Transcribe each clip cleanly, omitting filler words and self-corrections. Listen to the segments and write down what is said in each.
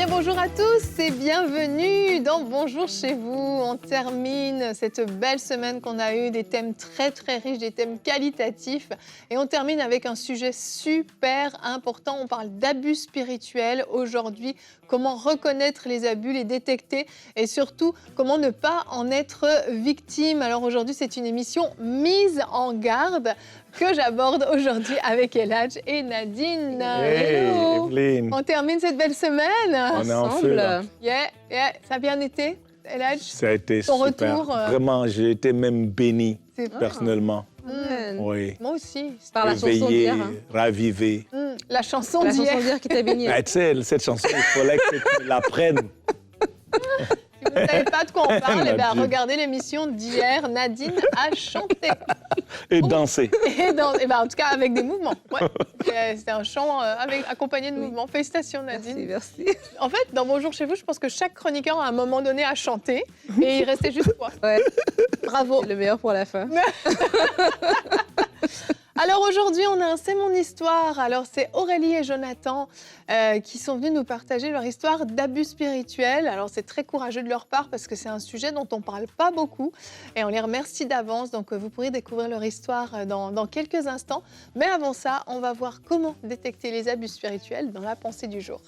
bonjour à tous et bienvenue dans Bonjour chez vous. On termine cette belle semaine qu'on a eue, des thèmes très riches, des thèmes qualitatifs. Et on termine avec un sujet super important. On parle d'abus spirituels aujourd'hui. Comment reconnaître les abus, les détecter et surtout comment ne pas en être victime. Alors aujourd'hui, c'est une émission mise en garde que j'aborde aujourd'hui avec Eladj et Nadine. Hey, Evelyne. On termine cette belle semaine. On est en feu, là. Yeah. Ça a bien été, Eladj? Ça a été Ton super. retour, Vraiment, j'ai été même béni, C'est vrai. personnellement. Oui. Moi aussi. Par la chanson Éveillé, d'hier. Hein. ravivé. La chanson La chanson d'hier. d'hier qui t'a béni. Tu sais, cette chanson, il fallait que tu l'apprennes. Si vous ne savez pas de quoi on parle, eh ben, Nadine. regardez l'émission d'hier. Nadine a chanté. Et danser. Et en tout cas, avec des mouvements. Ouais. C'était un chant accompagné de mouvements. Félicitations, Nadine. Merci. En fait, dans Bonjour chez vous, je pense que chaque chroniqueur, à un moment donné, a chanté. Et il restait juste toi. Ouais. Bravo. Le meilleur pour la fin. Alors aujourd'hui, on a un C'est mon histoire. Alors c'est Aurélie et Jonathan qui sont venus nous partager leur histoire d'abus spirituels. Alors c'est très courageux de leur part parce que c'est un sujet dont on ne parle pas beaucoup et on les remercie d'avance. Donc vous pourrez découvrir leur histoire dans quelques instants. Mais avant ça, on va voir comment détecter les abus spirituels dans la pensée du jour.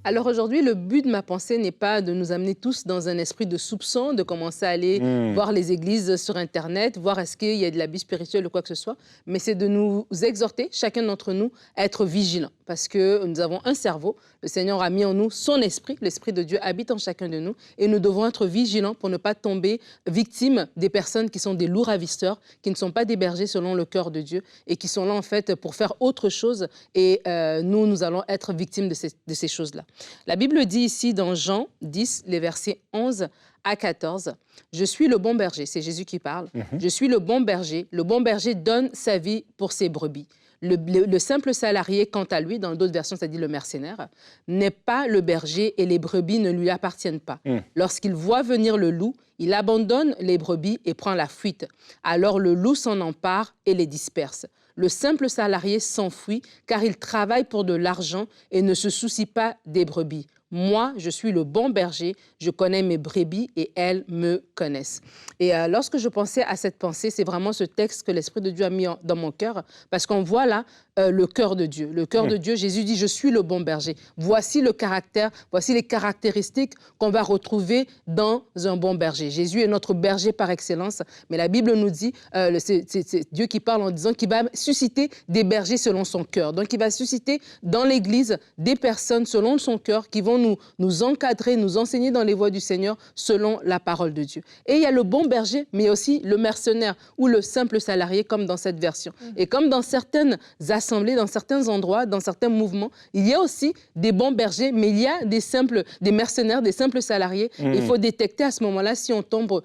Alors aujourd'hui, le but de ma pensée n'est pas de nous amener tous dans un esprit de soupçon, de commencer à aller voir les églises sur Internet, voir est-ce qu'il y a de l'abus spirituel ou quoi que ce soit, mais c'est de nous exhorter, chacun d'entre nous, à être vigilants. Parce que nous avons un cerveau, le Seigneur a mis en nous son esprit, l'esprit de Dieu habite en chacun de nous, et nous devons être vigilants pour ne pas tomber victimes des personnes qui sont des loups ravisseurs, qui ne sont pas des bergers selon le cœur de Dieu, et qui sont là en fait pour faire autre chose, et nous allons être victimes de ces choses-là. La Bible dit ici dans Jean 10, les versets 11 à 14, « Je suis le bon berger », c'est Jésus qui parle, « Je suis le bon berger donne sa vie pour ses brebis. » Le simple salarié, quant à lui, dans d'autres versions, ça dit le mercenaire, n'est pas le berger et les brebis ne lui appartiennent pas. Lorsqu'il voit venir le loup, il abandonne les brebis et prend la fuite. Alors le loup s'en empare et les disperse. Le simple salarié s'enfuit car il travaille pour de l'argent et ne se soucie pas des brebis. Moi, je suis le bon berger, je connais mes brebis et elles me connaissent. Et lorsque je pensais à cette pensée, c'est vraiment ce texte que l'Esprit de Dieu a mis dans mon cœur, parce qu'on voit là le cœur de Dieu. Le cœur de Dieu, Jésus dit, je suis le bon berger. Voici le caractère, voici les caractéristiques qu'on va retrouver dans un bon berger. Jésus est notre berger par excellence, mais la Bible nous dit, c'est Dieu qui parle en disant qu'il va susciter des bergers selon son cœur. Donc, il va susciter dans l'Église des personnes selon son cœur qui vont nous encadrer, nous enseigner dans les voies du Seigneur selon la parole de Dieu. Et il y a le bon berger, mais aussi le mercenaire ou le simple salarié, comme dans cette version. Et comme dans certaines assemblées, dans certains endroits, dans certains mouvements, il y a aussi des bons bergers, mais il y a des mercenaires, des simples salariés. Il faut détecter à ce moment-là si on tombe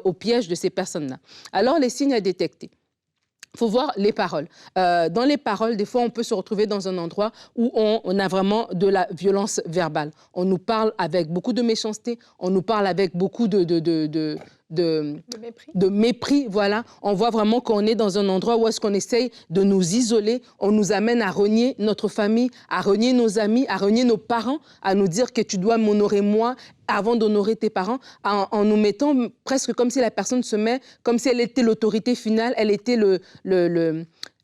au piège de ces personnes-là. Alors, les signes à détecter. Il faut voir les paroles. Dans les paroles, des fois, on peut se retrouver dans un endroit où on a vraiment de la violence verbale. On nous parle avec beaucoup de méchanceté, on nous parle avec beaucoup de mépris, voilà. On voit vraiment qu'on est dans un endroit où est-ce qu'on essaye de nous isoler, on nous amène à renier notre famille, à renier nos amis, à renier nos parents, à nous dire que tu dois m'honorer moi avant d'honorer tes parents, en nous mettant presque comme si la personne se met, comme si elle était l'autorité finale, elle était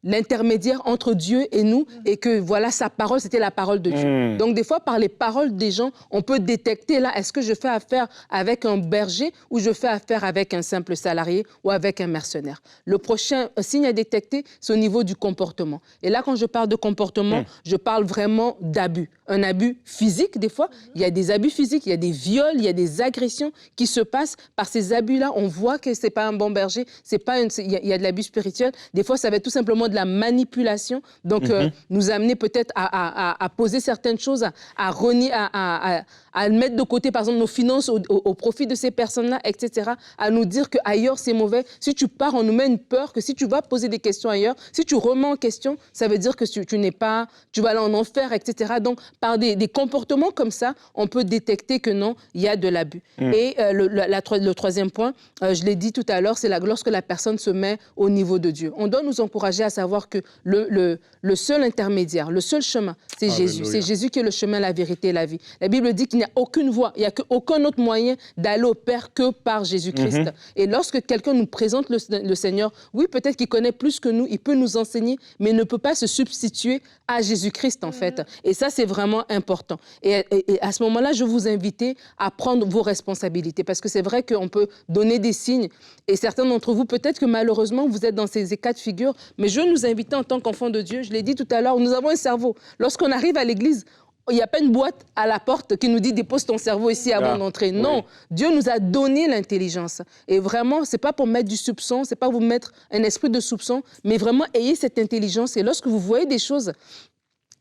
l'intermédiaire entre Dieu et nous, et que voilà, sa parole, c'était la parole de Dieu. Donc des fois, par les paroles des gens, on peut détecter là, est-ce que je fais affaire avec un berger ou je fais affaire avec un simple salarié ou avec un mercenaire. Le prochain signe à détecter, c'est au niveau du comportement. Et là, quand je parle de comportement, je parle vraiment d'abus. Un abus physique, des fois, il y a des abus physiques, il y a des viols, il y a des agressions qui se passent. Par ces abus-là, on voit que c'est pas un bon berger, il y a de l'abus spirituel. Des fois, ça va être tout simplement de la manipulation, donc nous amener peut-être à poser certaines choses, à renier, à mettre de côté, par exemple, nos finances au profit de ces personnes-là, etc., à nous dire qu'ailleurs, c'est mauvais. Si tu pars, on nous met une peur que si tu vas poser des questions ailleurs, si tu remets en question, ça veut dire que tu vas aller en enfer, etc. Donc, par des comportements comme ça, on peut détecter que non, il y a de l'abus. Et le troisième point, je l'ai dit tout à l'heure, c'est lorsque la personne se met au niveau de Dieu. On doit nous encourager à savoir que le seul intermédiaire, le seul chemin, c'est Jésus. C'est Jésus qui est le chemin, la vérité et la vie. La Bible dit qu'il n'y a aucune voie, il n'y a aucun autre moyen d'aller au Père que par Jésus-Christ. Et lorsque quelqu'un nous présente le Seigneur, oui, peut-être qu'il connaît plus que nous, il peut nous enseigner, mais il ne peut pas se substituer à Jésus-Christ, en fait. Et ça, c'est vraiment important. Et à ce moment-là, je vous invite à prendre vos responsabilités, parce que c'est vrai qu'on peut donner des signes, et certains d'entre vous, peut-être que malheureusement, vous êtes dans ces cas de figure, mais je veux nous inviter en tant qu'enfants de Dieu, je l'ai dit tout à l'heure, nous avons un cerveau. Lorsqu'on arrive à l'église, il n'y a pas une boîte à la porte qui nous dit « dépose ton cerveau ici avant d'entrer ». Non, Dieu nous a donné l'intelligence. Et vraiment, ce n'est pas pour mettre du soupçon, ce n'est pas vous mettre un esprit de soupçon, mais vraiment ayez cette intelligence. Et lorsque vous voyez des choses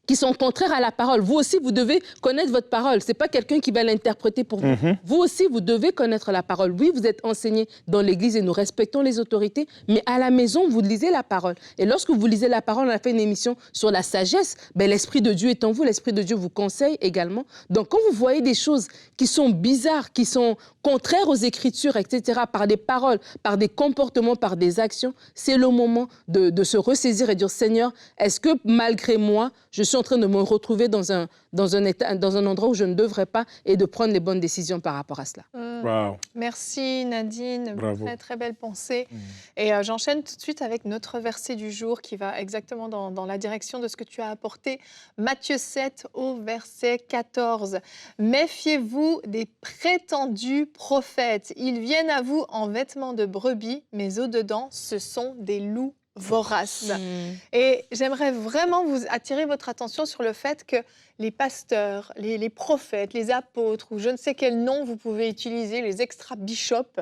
qui sont contraires à la parole. Vous aussi, vous devez connaître votre parole. Ce n'est pas quelqu'un qui va l'interpréter pour vous. Vous aussi, vous devez connaître la parole. Oui, vous êtes enseigné dans l'Église et nous respectons les autorités, mais à la maison, vous lisez la parole. Et lorsque vous lisez la parole, on a fait une émission sur la sagesse, ben, l'Esprit de Dieu est en vous, l'Esprit de Dieu vous conseille également. Donc, quand vous voyez des choses qui sont bizarres, qui sont contraires aux Écritures, etc., par des paroles, par des comportements, par des actions, c'est le moment de se ressaisir et dire, Seigneur, est-ce que malgré moi, je suis en train de me retrouver dans un endroit où je ne devrais pas et de prendre les bonnes décisions par rapport à cela. Wow. Merci Nadine, Bravo. très très belle pensée. Et j'enchaîne tout de suite avec notre verset du jour qui va exactement dans la direction de ce que tu as apporté. Matthieu 7 au verset 14. Méfiez-vous des prétendus prophètes. Ils viennent à vous en vêtements de brebis, mais au-dedans, ce sont des loups voraces. Et j'aimerais vraiment vous attirer votre attention sur le fait que les pasteurs, les prophètes, les apôtres, ou je ne sais quel nom vous pouvez utiliser, les extra-bishops,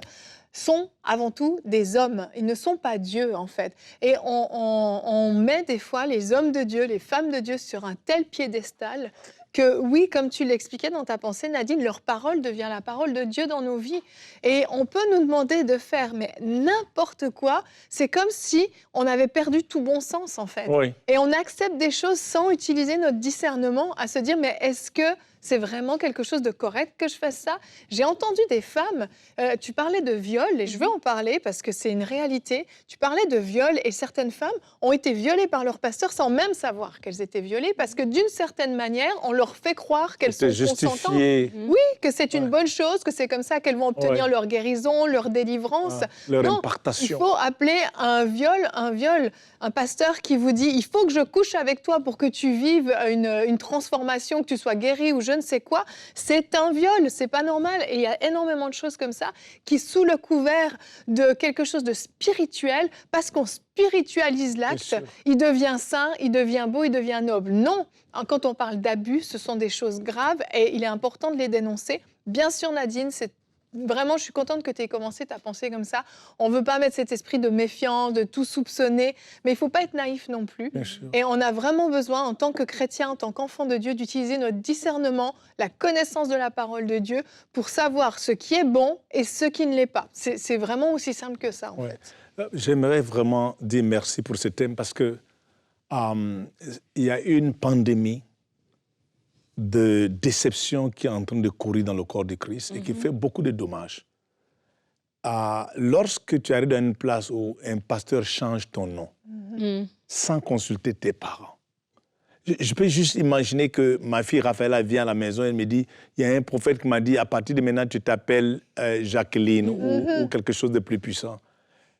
sont avant tout des hommes. Ils ne sont pas Dieu, en fait. Et on met des fois les hommes de Dieu, les femmes de Dieu sur un tel piédestal que oui, comme tu l'expliquais dans ta pensée, Nadine, leur parole devient la parole de Dieu dans nos vies. Et on peut nous demander de faire mais n'importe quoi. C'est comme si on avait perdu tout bon sens, en fait. Oui. Et on accepte des choses sans utiliser notre discernement à se dire, mais est-ce que c'est vraiment quelque chose de correct que je fasse ça? J'ai entendu des femmes, tu parlais de viol, et je veux en parler parce que c'est une réalité. Tu parlais de viol, et certaines femmes ont été violées par leur pasteur sans même savoir qu'elles étaient violées, parce que d'une certaine manière, on leur fait croire qu'elles sont consentantes. Oui, que c'est une bonne chose, que c'est comme ça qu'elles vont obtenir leur guérison, leur délivrance. Leur non, impartation. il faut appeler un viol. Un pasteur qui vous dit, il faut que je couche avec toi pour que tu vives une transformation, que tu sois guéri ou je ne sais quoi, c'est un viol, c'est pas normal. Et il y a énormément de choses comme ça qui, sous le couvert de quelque chose de spirituel, parce qu'on spiritualise l'acte, il devient saint, il devient beau, il devient noble. Non, quand on parle d'abus, ce sont des choses graves et il est important de les dénoncer. Bien sûr, Nadine, c'est vraiment, je suis contente que tu aies commencé ta pensée comme ça. On ne veut pas mettre cet esprit de méfiance, de tout soupçonner, mais il ne faut pas être naïf non plus. Et on a vraiment besoin, en tant que chrétien, en tant qu'enfant de Dieu, d'utiliser notre discernement, la connaissance de la parole de Dieu pour savoir ce qui est bon et ce qui ne l'est pas. C'est vraiment aussi simple que ça, en fait. J'aimerais vraiment dire merci pour ce thème parce que il y a une pandémie de déception qui est en train de courir dans le corps de Christ et qui fait beaucoup de dommages. Lorsque tu arrives dans une place où un pasteur change ton nom sans consulter tes parents, je peux juste imaginer que ma fille Raphaëla vient à la maison et elle me dit, il y a un prophète qui m'a dit, à partir de maintenant, tu t'appelles Jacqueline ou quelque chose de plus puissant.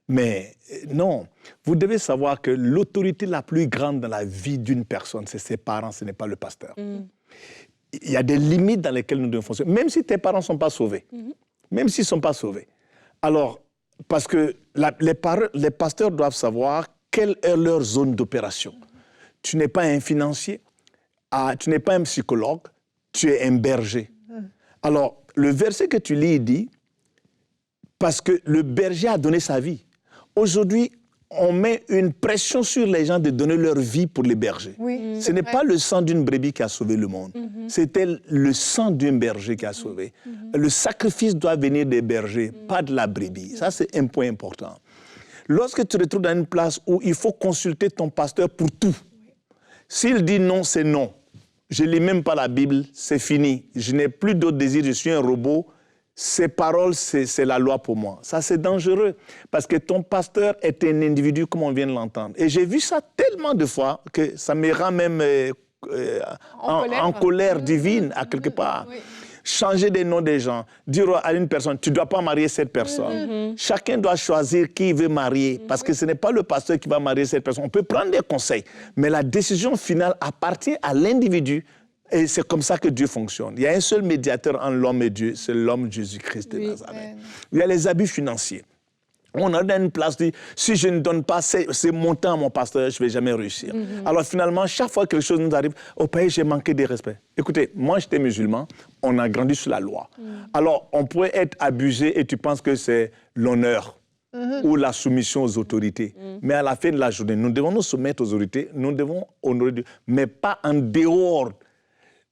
Mais non, vous devez savoir que l'autorité la plus grande dans la vie d'une personne, c'est ses parents, ce n'est pas le pasteur. Il y a des limites dans lesquelles nous devons fonctionner, même si tes parents ne sont pas sauvés. Même s'ils ne sont pas sauvés. Alors, parce que les pasteurs doivent savoir quelle est leur zone d'opération. Tu n'es pas un financier, tu n'es pas un psychologue, tu es un berger. Alors, le verset que tu lis, il dit, parce que le berger a donné sa vie. Aujourd'hui, on met une pression sur les gens de donner leur vie pour les bergers. Ce n'est pas le sang d'une brebis qui a sauvé le monde. C'était le sang d'un berger qui a sauvé. Le sacrifice doit venir des bergers, pas de la brebis. Ça, c'est un point important. Lorsque tu te retrouves dans une place où il faut consulter ton pasteur pour tout, s'il dit non, c'est non. Je ne lis même pas la Bible, c'est fini. Je n'ai plus d'autre désir, je suis un robot. ces paroles, c'est la loi pour moi. Ça, c'est dangereux parce que ton pasteur est un individu comme on vient de l'entendre. Et j'ai vu ça tellement de fois que ça me rend même en colère divine, à quelque part. Oui. Changer les noms des gens, dire à une personne, tu ne dois pas marier cette personne. Chacun doit choisir qui il veut marier, parce que ce n'est pas le pasteur qui va marier cette personne. On peut prendre des conseils, mais la décision finale appartient à l'individu. Et c'est comme ça que Dieu fonctionne. Il y a un seul médiateur entre l'homme et Dieu, c'est l'homme Jésus-Christ de Nazareth. Il y a les abus financiers. On a dans une place dit, si je ne donne pas ces montants à mon pasteur, je ne vais jamais réussir. Alors finalement, chaque fois que quelque chose nous arrive, au pays, j'ai manqué de respect. Écoutez, moi j'étais musulman, on a grandi sur la loi. Alors on pourrait être abusé et tu penses que c'est l'honneur ou la soumission aux autorités. Mais à la fin de la journée, nous devons nous soumettre aux autorités, nous devons honorer Dieu, mais pas en dehors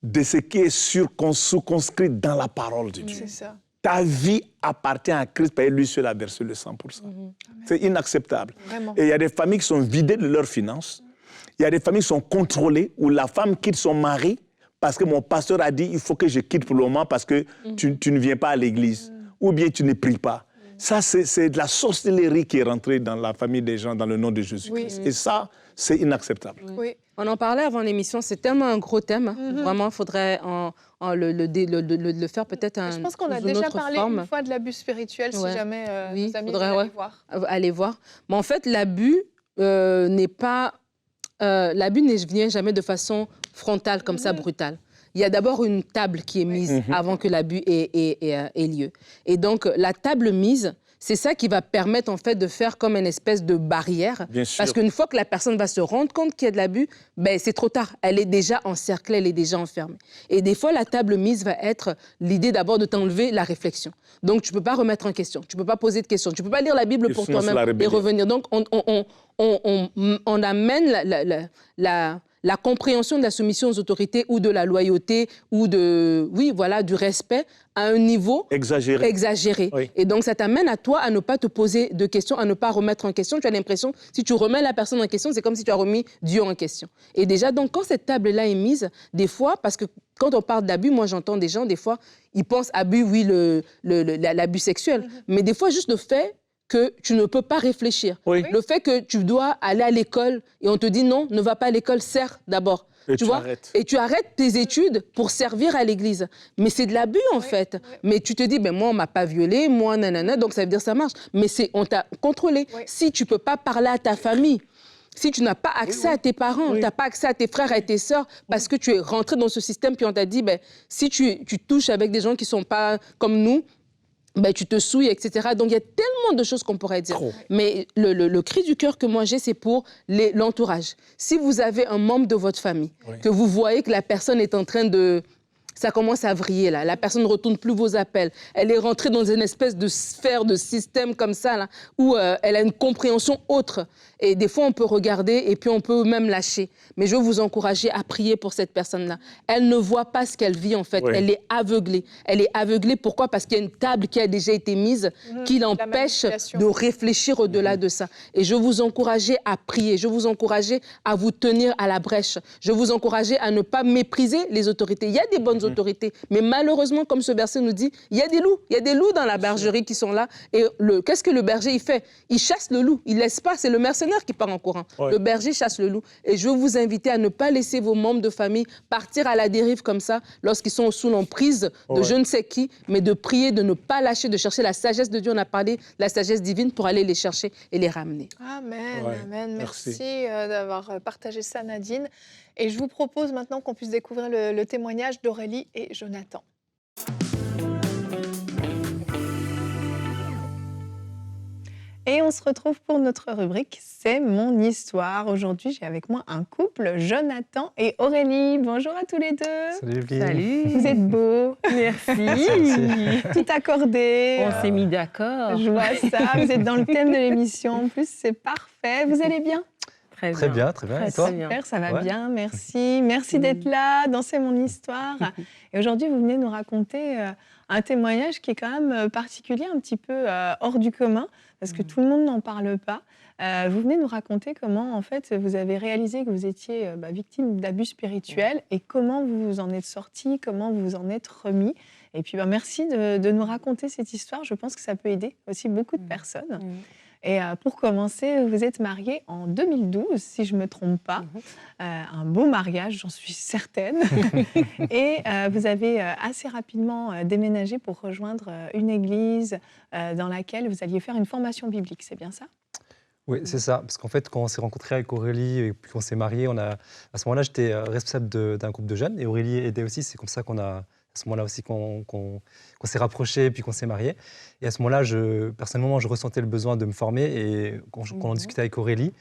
de ce qui est circonscrit dans la parole de Dieu. C'est ça. Ta vie appartient à Christ, parce que lui seul a versé le 100%. C'est inacceptable. Vraiment. Et il y a des familles qui sont vidées de leurs finances. Il y a des familles qui sont contrôlées, où la femme quitte son mari parce que mon pasteur a dit il faut que je quitte pour le moment parce que tu ne viens pas à l'église. Ou bien tu ne pries pas. Ça, c'est de la sorcellerie qui est rentrée dans la famille des gens dans le nom de Jésus-Christ. Et ça, c'est inacceptable. Oui. On en parlait avant l'émission, c'est tellement un gros thème. Vraiment, il faudrait le faire peut-être Je pense qu'on a déjà parlé une fois de l'abus spirituel, si jamais nos amis veulent aller voir. Aller voir. Mais en fait, l'abus n'est pas... l'abus ne vient jamais de façon frontale, comme ça, brutale. Il y a d'abord une table qui est mise avant que l'abus ait lieu. Et donc, la table mise, c'est ça qui va permettre en fait de faire comme une espèce de barrière. Parce qu'une fois que la personne va se rendre compte qu'il y a de l'abus, ben, c'est trop tard. Elle est déjà encerclée, elle est déjà enfermée. Et des fois, la table mise va être l'idée d'abord de t'enlever la réflexion. Donc, tu ne peux pas remettre en question, tu ne peux pas poser de questions, tu ne peux pas lire la Bible pour toi-même et revenir. Donc, on amène la compréhension de la soumission aux autorités ou de la loyauté ou du respect à un niveau exagéré. Oui. Et donc, ça t'amène à toi à ne pas te poser de questions, à ne pas remettre en question. Tu as l'impression, si tu remets la personne en question, c'est comme si tu as remis Dieu en question. Et déjà, donc, quand cette table-là est mise, des fois, parce que quand on parle d'abus, moi, j'entends des gens, des fois, ils pensent abus, oui, l'abus sexuel. Mais des fois, juste le fait que tu ne peux pas réfléchir. Oui. Le fait que tu dois aller à l'école et on te dit non, ne va pas à l'école, sers d'abord. Et tu vois arrêtes. Et tu arrêtes tes études pour servir à l'église. Mais c'est de l'abus, en fait. Oui. Mais tu te dis, ben, moi, on ne m'a pas violée, moi, nanana, donc ça veut dire que ça marche. Mais on t'a contrôlé. Oui. Si tu ne peux pas parler à ta famille, si tu n'as pas accès à tes parents, tu n'as pas accès à tes frères et à tes sœurs, parce que tu es rentré dans ce système, puis on t'a dit, ben, si tu touches avec des gens qui ne sont pas comme nous, ben, tu te souilles, etc. Donc, il y a tellement de choses qu'on pourrait dire. Mais le cri du cœur que moi j'ai, c'est pour l'entourage. Si vous avez un membre de votre famille, que vous voyez que la personne est en train de... Ça commence à vriller, là. La personne ne retourne plus vos appels. Elle est rentrée dans une espèce de sphère, de système comme ça, là, où elle a une compréhension autre. Et des fois, on peut regarder et puis on peut même lâcher. Mais je veux vous encourager à prier pour cette personne-là. Elle ne voit pas ce qu'elle vit, en fait. Elle est aveuglée. Elle est aveuglée, pourquoi? Parce qu'il y a une table qui a déjà été mise qui l'empêche de réfléchir au-delà de ça. Et je veux vous encourager à prier. Je veux vous encourager à vous tenir à la brèche. Je veux vous encourager à ne pas mépriser les autorités. Il y a des bonnes autorités. Mais malheureusement, comme ce verset nous dit, il y a des loups. Il y a des loups dans la bergerie qui sont là. Et qu'est-ce que le berger, il fait? Il chasse le loup. Il ne laisse pas. C'est le mercenaire qui part en courant. Le berger chasse le loup. Et je veux vous inviter à ne pas laisser vos membres de famille partir à la dérive comme ça, lorsqu'ils sont sous l'emprise de je ne sais qui, mais de prier, de ne pas lâcher, de chercher la sagesse de Dieu. On a parlé de la sagesse divine pour aller les chercher et les ramener. Amen, amen. Merci d'avoir partagé ça, Nadine. Et je vous propose maintenant qu'on puisse découvrir le témoignage d'Aurélie et Jonathan. Et on se retrouve pour notre rubrique « C'est mon histoire ». Aujourd'hui, j'ai avec moi un couple, Jonathan et Aurélie. Bonjour à tous les deux. Salut les filles. Salut. Vous êtes beaux. Merci. Tout accordé. On s'est mis d'accord. Je vois ça. Vous êtes dans le thème de l'émission. En plus, c'est parfait. Vous allez bien ? Très bien. Et toi ? Super, ça va bien, merci. Merci d'être là dans C'est mon histoire. Et aujourd'hui, vous venez nous raconter un témoignage qui est quand même particulier, un petit peu hors du commun, parce que tout le monde n'en parle pas. Vous venez nous raconter comment, en fait, vous avez réalisé que vous étiez victime d'abus spirituels et comment vous vous en êtes sorti, comment vous vous en êtes remis. Et puis, merci de nous raconter cette histoire. Je pense que ça peut aider aussi beaucoup de personnes. Et pour commencer, vous êtes mariés en 2012, si je ne me trompe pas. Un beau mariage, j'en suis certaine. Et vous avez assez rapidement déménagé pour rejoindre une église dans laquelle vous alliez faire une formation biblique, c'est bien ça? Oui, c'est ça. Parce qu'en fait, quand on s'est rencontrés avec Aurélie et puis qu'on s'est mariés, à ce moment-là, j'étais responsable d'un groupe de jeunes et Aurélie aidait aussi. C'est comme ça à ce moment-là aussi qu'on s'est rapprochés et puis qu'on s'est mariés. Et à ce moment-là, personnellement, je ressentais le besoin de me former. Et quand on en discutait avec Aurélie,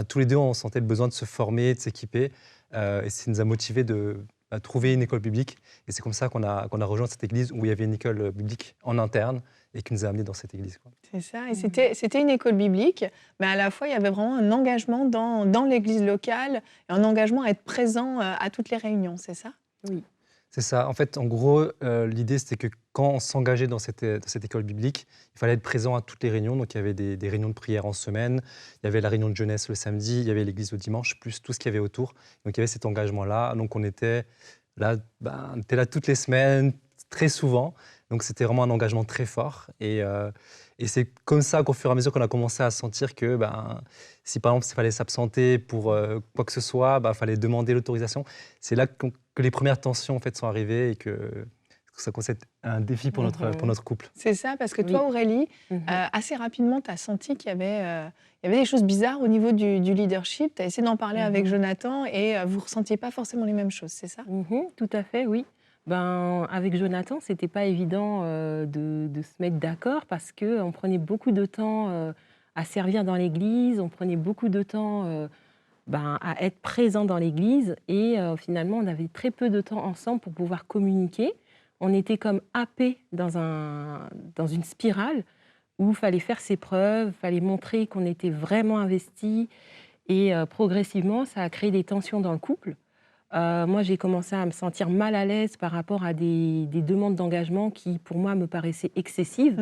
tous les deux, on sentait le besoin de se former, de s'équiper. Et ça nous a motivés de trouver une école biblique. Et c'est comme ça qu'on a rejoint cette église où il y avait une école biblique en interne et qui nous a amenés dans cette église, quoi. C'est ça. Et c'était une école biblique, mais à la fois, il y avait vraiment un engagement dans l'église locale et un engagement à être présent à toutes les réunions, c'est ça? Oui. C'est ça. En fait, en gros, l'idée, c'était que quand on s'engageait dans cette école biblique, il fallait être présent à toutes les réunions. Donc, il y avait des réunions de prière en semaine, il y avait la réunion de jeunesse le samedi, il y avait l'église le dimanche, plus tout ce qu'il y avait autour. Donc, il y avait cet engagement-là. Donc, on était là toutes les semaines, très souvent. Donc, c'était vraiment un engagement très fort. Et c'est comme ça qu'au fur et à mesure qu'on a commencé à sentir que si, par exemple, il fallait s'absenter pour quoi que ce soit, il fallait demander l'autorisation. C'est là que les premières tensions en fait, sont arrivées et que ça commence à être un défi pour notre couple. C'est ça, parce que toi, Aurélie, assez rapidement, tu as senti qu'il y avait des choses bizarres au niveau du leadership. Tu as essayé d'en parler avec Jonathan et vous ne ressentiez pas forcément les mêmes choses, c'est ça? Tout à fait, oui. Avec Jonathan, ce n'était pas évident de se mettre d'accord parce qu'on prenait beaucoup de temps à servir dans l'église, on prenait beaucoup de temps à être présent dans l'église et finalement, on avait très peu de temps ensemble pour pouvoir communiquer. On était comme happés dans une spirale où il fallait faire ses preuves, il fallait montrer qu'on était vraiment investis et progressivement, ça a créé des tensions dans le couple. Moi, j'ai commencé à me sentir mal à l'aise par rapport à des demandes d'engagement qui, pour moi, me paraissaient excessives.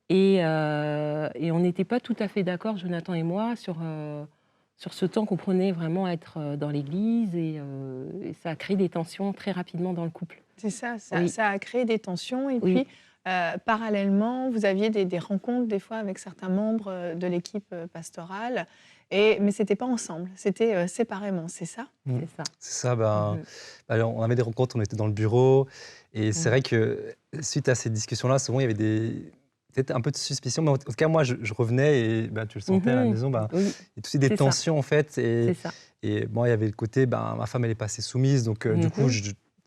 Et on n'était pas tout à fait d'accord, Jonathan et moi, sur ce temps qu'on prenait vraiment à être dans l'église. Et ça a créé des tensions très rapidement dans le couple. C'est ça, Oui. ça a créé des tensions. Et Oui. puis, parallèlement, vous aviez des rencontres, des fois, avec certains membres de l'équipe pastorale. Mais ce n'était pas ensemble, c'était séparément, c'est ça? C'est ça. C'est ça. Alors, on avait des rencontres, on était dans le bureau. Et c'est vrai que suite à ces discussions-là, souvent, il y avait peut-être un peu de suspicion. Mais en tout cas, moi, je revenais et tu le sentais à la maison. Oui. Il y a aussi des C'est tensions, en fait. C'est ça. Et bon, il y avait le côté, ma femme, elle n'est pas assez soumise. Donc, du coup,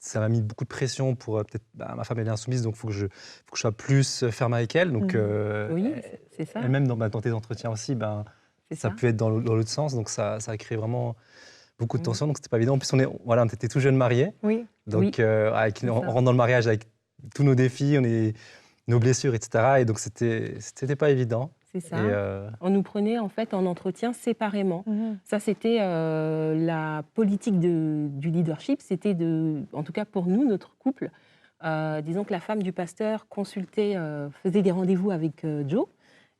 ça m'a mis beaucoup de pression pour peut-être, ma femme, elle est insoumise. Donc, il faut que je sois plus ferme avec elle. Donc, Oui, c'est ça. et même dans tes entretiens aussi, ça peut être dans l'autre sens. Donc, ça a créé vraiment beaucoup de tensions. Donc, c'était pas évident. En plus, on était tout jeunes mariés. Oui. Donc, on rentre dans le mariage avec tous nos défis, nos blessures, etc. Et donc, c'était pas évident. C'est ça. Et On nous prenait en fait en entretien séparément. Ça, c'était la politique du leadership. C'était en tout cas pour nous, notre couple, disons que la femme du pasteur consultait, faisait des rendez-vous avec Joe.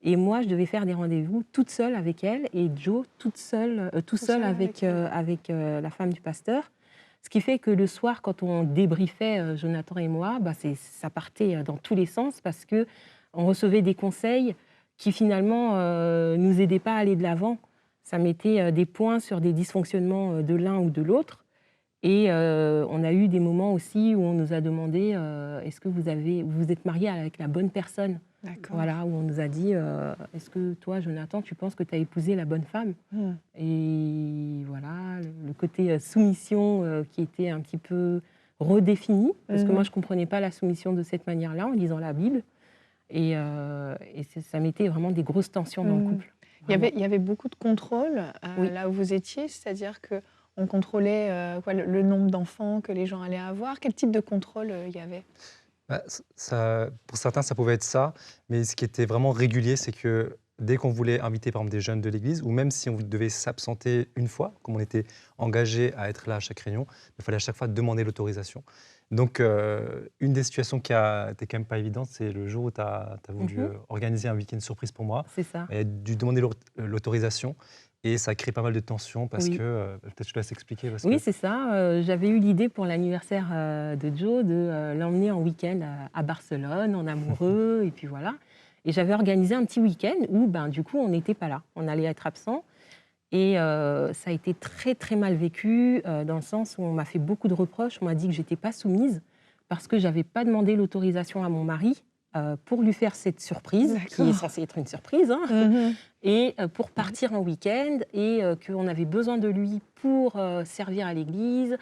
Et moi, je devais faire des rendez-vous toute seule avec elle et Joe tout seul avec la femme du pasteur. Ce qui fait que le soir, quand on débriefait, Jonathan et moi, ça partait dans tous les sens parce qu'on recevait des conseils qui finalement nous aidaient pas à aller de l'avant. Ça mettait des points sur des dysfonctionnements de l'un ou de l'autre. Et on a eu des moments aussi où on nous a demandé est-ce que vous êtes marié avec la bonne personne? Voilà, où on nous a dit est-ce que toi, Jonathan, tu penses que tu as épousé la bonne femme? Et voilà, le côté soumission qui était un petit peu redéfini, parce que moi, je ne comprenais pas la soumission de cette manière-là en lisant la Bible. Et ça mettait vraiment des grosses tensions dans le couple. Il y avait beaucoup de contrôle là où vous étiez, c'est-à-dire qu'on contrôlait le nombre d'enfants que les gens allaient avoir. Quel type de contrôle il y avait? Pour certains, ça pouvait être ça, mais ce qui était vraiment régulier, c'est que dès qu'on voulait inviter par exemple des jeunes de l'église, ou même si on devait s'absenter une fois, comme on était engagé à être là à chaque réunion, il fallait à chaque fois demander l'autorisation. Donc, une des situations qui a été quand même pas évidente, c'est le jour où tu as voulu organiser un week-end surprise pour moi. C'est ça. Tu as dû demander l'autorisation et ça a créé pas mal de tensions parce Oui. que, peut-être je te laisse expliquer. Parce Oui, que... c'est ça. J'avais eu l'idée pour l'anniversaire de Joe de l'emmener en week-end à Barcelone, en amoureux, et puis voilà. Et j'avais organisé un petit week-end où, du coup, on n'était pas là. On allait être absent. Et ça a été très, très mal vécu, dans le sens où on m'a fait beaucoup de reproches. On m'a dit que je n'étais pas soumise parce que je n'avais pas demandé l'autorisation à mon mari pour lui faire cette surprise, qui est censée être une surprise, et pour partir en week-end, et qu'on avait besoin de lui pour servir à l'église.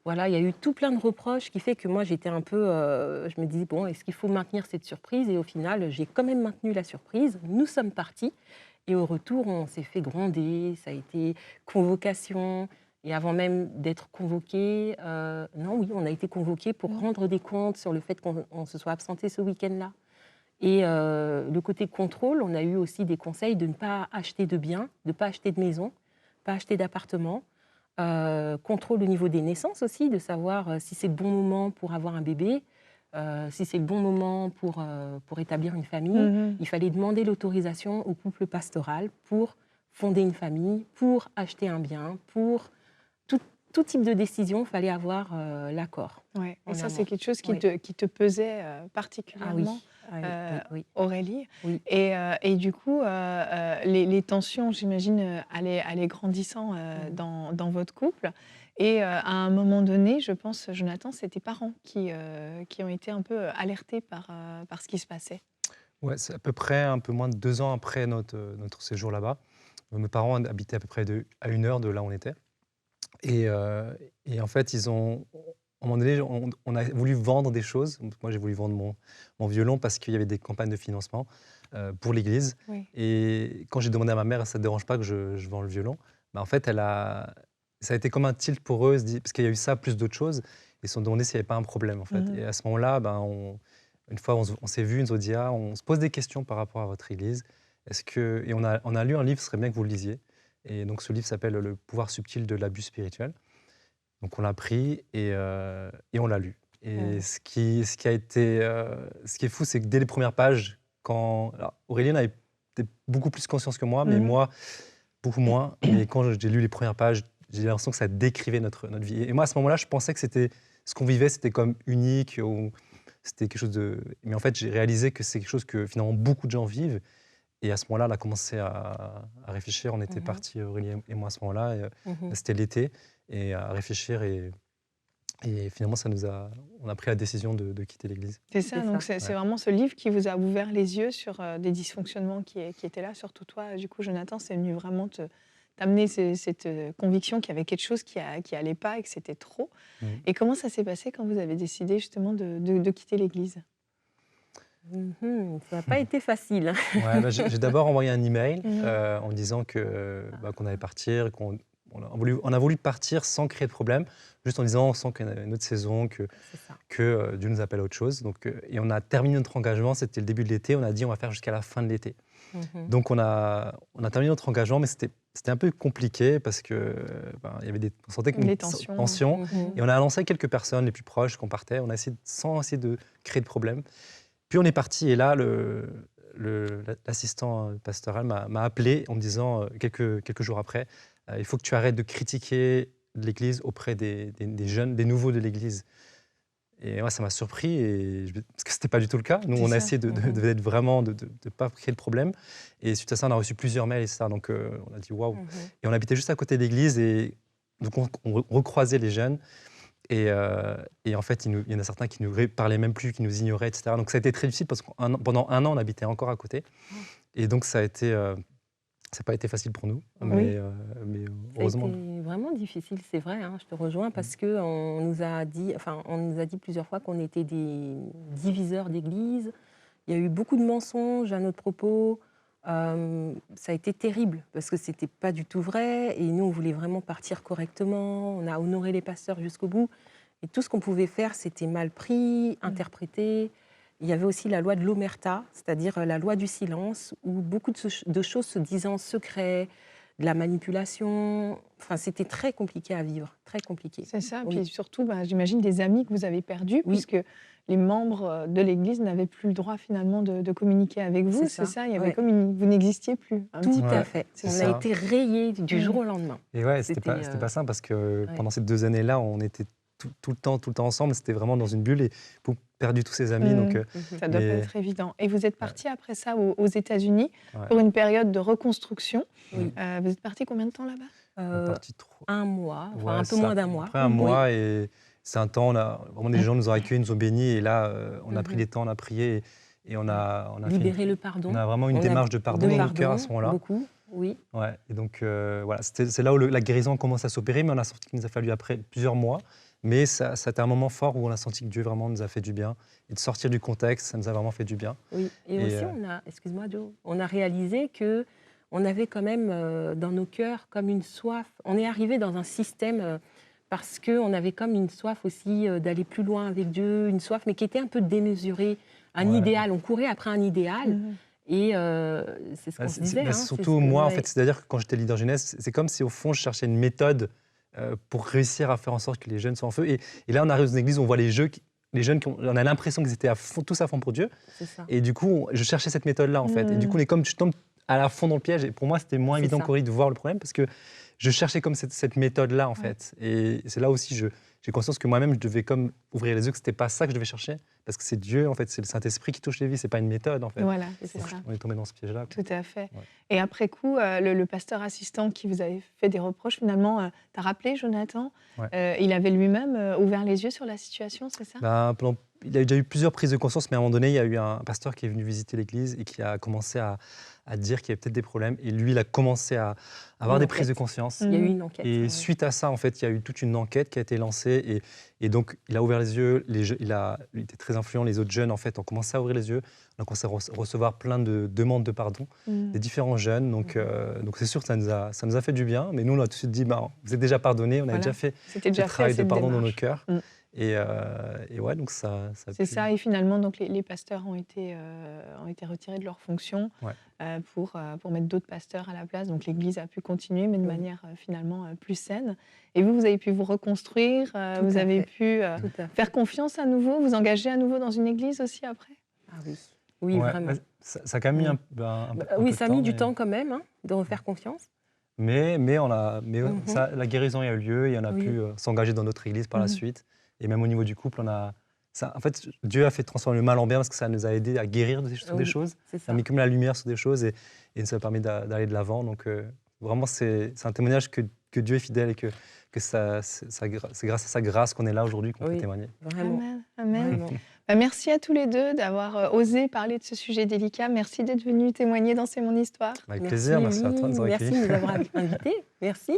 Voilà, il y a eu tout plein de reproches qui fait que moi, j'étais un peu... je me disais, bon, est-ce qu'il faut maintenir cette surprise? Et au final, j'ai quand même maintenu la surprise. Nous sommes partis. Et au retour, on s'est fait gronder, ça a été convocation. Et avant même d'être convoqué, on a été convoqué pour rendre des comptes sur le fait qu'on se soit absenté ce week-end-là. Et le côté contrôle, on a eu aussi des conseils de ne pas acheter de biens, de ne pas acheter de maison, pas acheter d'appartement. Contrôle au niveau des naissances aussi, de savoir si c'est le bon moment pour avoir un bébé. Si c'est le bon moment pour établir une famille, il fallait demander l'autorisation au couple pastoral pour fonder une famille, pour acheter un bien, pour tout type de décision, il fallait avoir l'accord. Ouais. Et ça, c'est quelque chose qui te pesait particulièrement, oui. Aurélie. Oui. Et du coup, les tensions, j'imagine, allaient grandissant dans votre couple. Et à un moment donné, je pense, Jonathan, c'est tes parents qui ont été un peu alertés par ce qui se passait. Ouais, c'est à peu près un peu moins de 2 ans après notre séjour là-bas. Mes parents habitaient à peu près à 1 heure de là où on était. Et en fait, à un moment donné, on a voulu vendre des choses. Moi, j'ai voulu vendre mon violon parce qu'il y avait des campagnes de financement pour l'église. Oui. Et quand j'ai demandé à ma mère, ça ne te dérange pas que je vende le violon, en fait, ça a été comme un tilt pour eux, parce qu'il y a eu ça plus d'autres choses. Ils se sont demandé s'il n'y avait pas un problème, en fait. Et à ce moment-là, une fois, on s'est vus, ils nous ont dit, on se pose des questions par rapport à votre église. Et on a lu un livre, ce serait bien que vous le lisiez. Et donc, ce livre s'appelle « Le pouvoir subtil de l'abus spirituel ». Donc, on l'a pris et on l'a lu. Et ce qui est fou, c'est que dès les premières pages, alors, Aurélien avait beaucoup plus conscience que moi, mais moi, beaucoup moins. Et quand j'ai lu les premières pages, j'ai l'impression que ça décrivait notre vie. Et moi, à ce moment-là, je pensais que ce qu'on vivait, c'était comme unique, ou c'était quelque chose de... Mais en fait, j'ai réalisé que c'est quelque chose que finalement beaucoup de gens vivent. Et à ce moment-là, on a commencé à réfléchir. On était partis, Aurélie et moi, à ce moment-là. C'était l'été. Et à réfléchir. Et finalement, on a pris la décision de quitter l'Église. C'est ça, donc c'est vraiment ce livre qui vous a ouvert les yeux sur des dysfonctionnements qui étaient là, surtout toi. Du coup, Jonathan, c'est venu vraiment t'amener cette conviction qu'il y avait quelque chose qui allait pas et que c'était trop. Et comment ça s'est passé quand vous avez décidé justement de quitter l'Église? Ça n'a pas été facile. J'ai d'abord envoyé un email en disant qu'on allait partir, on a voulu partir sans créer de problème, juste en disant on sent qu'il y a une autre saison, que Dieu nous appelle à autre chose. Donc, et on a terminé notre engagement, c'était le début de l'été, on a dit on va faire jusqu'à la fin de l'été. Donc on a terminé notre engagement, mais c'était un peu compliqué parce que il y avait on sentait une tension. Et on a annoncé à quelques personnes les plus proches qu'on partait, on a essayé sans essayer de créer de problème. Puis on est parti et là, l'assistant pastoral m'a appelé en me disant quelques jours après, il faut que tu arrêtes de critiquer l'Église auprès des jeunes, des nouveaux de l'Église. Et moi, ça m'a surpris, parce que ce n'était pas du tout le cas. Nous, on a essayé de ne pas créer le problème. Et suite à ça, on a reçu plusieurs mails, etc. Donc, on a dit waouh. Et on habitait juste à côté de l'église. Et donc, on recroisait les jeunes. Et en fait, il y en a certains qui ne nous parlaient même plus, qui nous ignoraient, etc. Donc, ça a été très difficile parce que pendant 1 an, on habitait encore à côté. Et donc, ça n'a pas été facile pour nous. Mais heureusement. C'était vraiment difficile, c'est vrai, je te rejoins, parce qu'on nous a dit plusieurs fois qu'on était des diviseurs d'église. Il y a eu beaucoup de mensonges à notre propos. Ça a été terrible, parce que ce n'était pas du tout vrai. Et nous, on voulait vraiment partir correctement. On a honoré les pasteurs jusqu'au bout. Et tout ce qu'on pouvait faire, c'était mal pris, interprété. Il y avait aussi la loi de l'omerta, c'est-à-dire la loi du silence, où beaucoup de choses se disaient en secret, de la manipulation. Enfin, c'était très compliqué à vivre, très compliqué. C'est ça, Oui. puis surtout, j'imagine des amis que vous avez perdus, Oui. puisque les membres de l'Église n'avaient plus le droit finalement de communiquer avec vous, c'est ça. Il y avait ouais. comme vous n'existiez plus. Un Tout petit peu. à fait. c'est On ça. a été rayés du jour au lendemain. Et ouais, c'était C'était, pas simple parce que ouais. pendant ces 2 années-là, on était tout le temps ensemble. C'était vraiment dans une bulle et perdu tous ses amis. Donc, Ça doit pas mais- être évident. Et vous êtes parti après ça aux États-Unis Ouais. pour une période de reconstruction. Oui. Vous êtes parti combien de temps là-bas? on est parti Un mois, enfin Ouais, un peu ça, moins d'un mois. Après un mois, et c'est un temps, vraiment des gens nous ont accueillis, nous ont bénis, et là, on a pris Mhm. les temps, on a prié, et on a fait Libérer le pardon. on a vraiment une On a démarche de pardon dans de nos cœurs à ce moment-là. Beaucoup, oui. Ouais, et donc, voilà, c'est là où la guérison commence à s'opérer, mais on a senti qu'il nous a fallu après plusieurs mois. Mais ça a été un moment fort où on a senti que Dieu vraiment nous a fait du bien. Et de sortir du contexte, ça nous a vraiment fait du bien. Oui. Et aussi, excuse-moi Joe, on a réalisé que on avait quand même dans nos cœurs comme une soif. On est arrivé dans un système parce qu'on avait comme une soif aussi d'aller plus loin avec Dieu, une soif, mais qui était un peu démesurée, un Ouais. idéal. On courait après un idéal. Et c'est ce qu'on se disait. Surtout moi, en fait, c'est-à-dire que quand j'étais leader jeunesse, c'est comme si au fond, je cherchais une méthode pour réussir à faire en sorte que les jeunes soient en feu. Et là, on arrive dans une église, on voit les jeunes, on a l'impression qu'ils étaient tous à fond pour Dieu. C'est ça. Et du coup, je cherchais cette méthode-là, en fait. Et du coup, je tombe à la fond dans le piège. Et pour moi, c'était moins C'est évident ça. qu'Aurélie de voir le problème parce que je cherchais comme cette méthode-là, en fait. Et c'est là aussi, j'ai conscience que moi-même, je devais comme ouvrir les yeux, que c'était pas ça que je devais chercher. Parce que c'est Dieu, en fait, c'est le Saint-Esprit qui touche les vies, c'est pas une méthode, en fait. Voilà, C'est c'est ça. ça. On est tombé dans ce piège-là. Tout à fait. Ouais. Et après coup, le pasteur assistant qui vous avait fait des reproches, finalement, t'as rappelé, Jonathan, Ouais. il avait lui-même ouvert les yeux sur la situation, c'est ça? Il a déjà eu plusieurs prises de conscience, mais à un moment donné, il y a eu un pasteur qui est venu visiter l'église et qui a commencé à dire qu'il y avait peut-être des problèmes. Et lui, il a commencé à avoir Une des prises enquête. de conscience. Il y a eu une enquête. Et ouais. suite à ça, en fait, il y a eu toute une enquête qui a été lancée. Et donc, il a ouvert les yeux. Il était très influent. Les autres jeunes, en fait, ont commencé à ouvrir les yeux. On a commencé à recevoir plein de demandes de pardon des différents jeunes. Donc c'est sûr que ça nous a fait du bien. Mais nous, on a tout de suite dit, vous êtes déjà pardonnés. On a Voilà. déjà fait C'était le déjà fait travail de cette pardon dans nos démarche. cœurs. Et ouais, donc ça a C'est pu- ça, et finalement, donc, les pasteurs ont été retirés de leurs fonctions pour mettre d'autres pasteurs à la place. Donc l'Église a pu continuer, mais de manière finalement plus saine. Et vous avez pu vous reconstruire, vous à avez fait. pu Tout à fait. faire confiance à nouveau, vous engager à nouveau dans une Église aussi après? Ah oui, oui, Ouais, vraiment. ça a quand même mis un peu Oui, de ça a mis du mais- temps quand même de refaire confiance. Mais Mhm. la guérison a eu lieu et on a Oui. pu s'engager dans notre église par la Mhm. suite. Et même au niveau du couple, en fait, Dieu a fait transformer le mal en bien parce que ça nous a aidé à guérir sur des Oui. choses. C'est Ça ça. a mis comme la lumière sur des choses et ça a permis d'aller de l'avant. Donc vraiment, c'est un témoignage que Dieu est fidèle et que c'est grâce à sa grâce qu'on est là aujourd'hui, qu'on peut Oui. témoigner. Vraiment. Amen, amen. Vraiment. Merci à tous les deux d'avoir osé parler de ce sujet délicat. Merci d'être venus témoigner dans C'est mon histoire. Avec plaisir, merci à toi de nous avoir Merci de accueillis. nous avoir invités. Merci.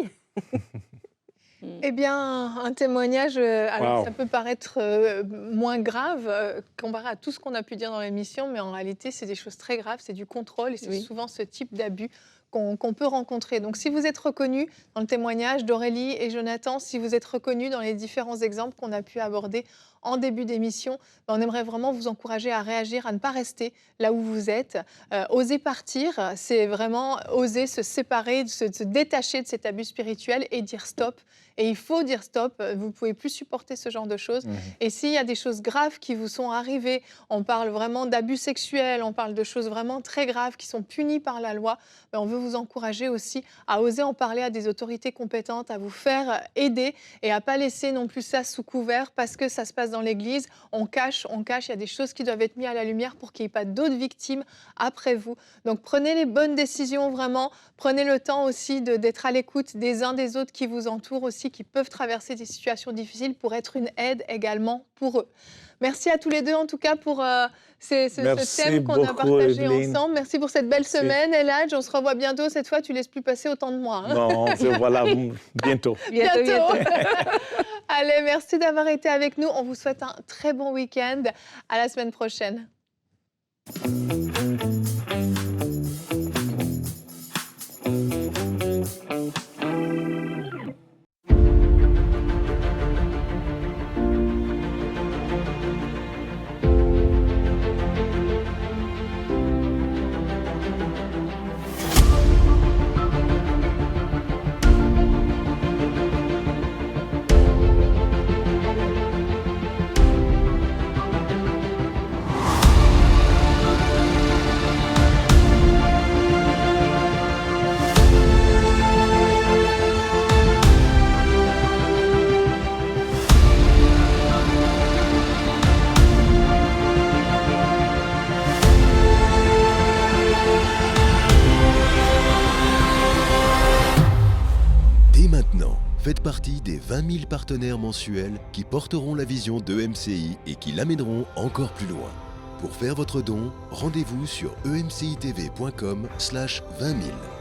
Eh bien, un témoignage, alors Wow. ça peut paraître moins grave comparé à tout ce qu'on a pu dire dans l'émission, mais en réalité, c'est des choses très graves, c'est du contrôle et c'est Oui. souvent ce type d'abus qu'on peut rencontrer. Donc, si vous êtes reconnus dans le témoignage d'Aurélie et Jonathan, si vous êtes reconnus dans les différents exemples qu'on a pu aborder en début d'émission, on aimerait vraiment vous encourager à réagir, à ne pas rester là où vous êtes. Oser partir, c'est vraiment oser se séparer, se détacher de cet abus spirituel et dire stop. Et il faut dire stop, vous ne pouvez plus supporter ce genre de choses. Et s'il y a des choses graves qui vous sont arrivées, on parle vraiment d'abus sexuels, on parle de choses vraiment très graves qui sont punies par la loi, on veut vous encourager aussi à oser en parler à des autorités compétentes, à vous faire aider et à ne pas laisser non plus ça sous couvert parce que ça se passe dans l'Église. On cache, il y a des choses qui doivent être mises à la lumière pour qu'il n'y ait pas d'autres victimes après vous. Donc prenez les bonnes décisions vraiment, prenez le temps aussi d'être à l'écoute des uns des autres qui vous entourent aussi, qui peuvent traverser des situations difficiles pour être une aide également pour eux. Merci à tous les deux en tout cas pour ce thème qu'on a beaucoup, partagé Evelyne. ensemble. Merci pour cette belle semaine, Eladj. On se revoit bientôt. Cette fois, tu laisses plus passer autant de moi. Non, voilà, bientôt. Bientôt. Allez, merci d'avoir été avec nous. On vous souhaite un très bon week-end. À la semaine prochaine. Dès maintenant, faites partie des 20 000 partenaires mensuels qui porteront la vision d'EMCI et qui l'amèneront encore plus loin. Pour faire votre don, rendez-vous sur emcitv.com/20 000.